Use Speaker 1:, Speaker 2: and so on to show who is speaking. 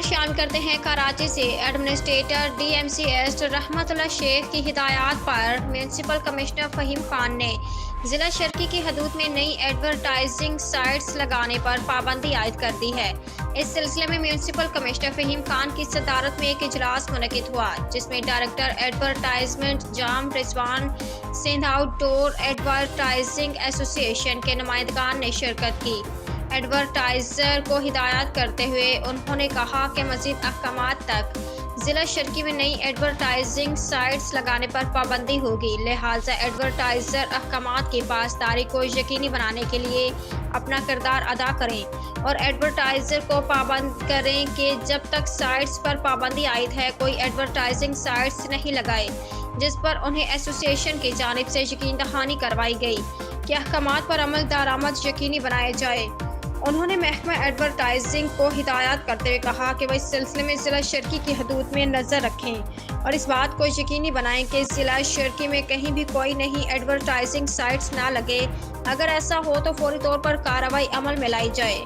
Speaker 1: خبر شامل کرتے ہیں کراچی سے۔ ایڈمنسٹریٹر DMCS رحمت اللہ شیخ کی ہدایات پر میونسپل کمشنر فہیم خان نے ضلع شرقی کی حدود میں نئی ایڈورٹائزنگ سائٹس لگانے پر پابندی عائد کر دی ہے۔ اس سلسلے میں میونسپل کمشنر فہیم خان کی صدارت میں ایک اجلاس منعقد ہوا، جس میں ڈائریکٹر ایڈورٹائزمنٹ جام رضوان سندھ آؤٹ ڈور ایڈورٹائزنگ ایسوسی ایشن کے نمائندگان نے شرکت کی۔ ایڈورٹائزر کو ہدایت کرتے ہوئے انہوں نے کہا کہ مزید احکامات تک ضلع شرقی میں نئی ایڈورٹائزنگ سائٹس لگانے پر پابندی ہوگی، لہٰذا ایڈورٹائزر احکامات کی پاسداری کو یقینی بنانے کے لیے اپنا کردار ادا کریں اور ایڈورٹائزر کو پابند کریں کہ جب تک سائٹس پر پابندی عائد ہے کوئی ایڈورٹائزنگ سائٹس نہیں لگائے، جس پر انہیں ایسوسی ایشن کی جانب سے یقین دہانی کروائی گئی کہ احکامات پر عمل درآمد یقینی بنایا جائے۔ انہوں نے محکمہ ایڈورٹائزنگ کو ہدایت کرتے ہوئے کہا کہ وہ اس سلسلے میں ضلع شرقی کی حدود میں نظر رکھیں اور اس بات کو یقینی بنائیں کہ ضلع شرقی میں کہیں بھی کوئی نئی ایڈورٹائزنگ سائٹس نہ لگے، اگر ایسا ہو تو فوری طور پر کارروائی عمل میں لائی جائے۔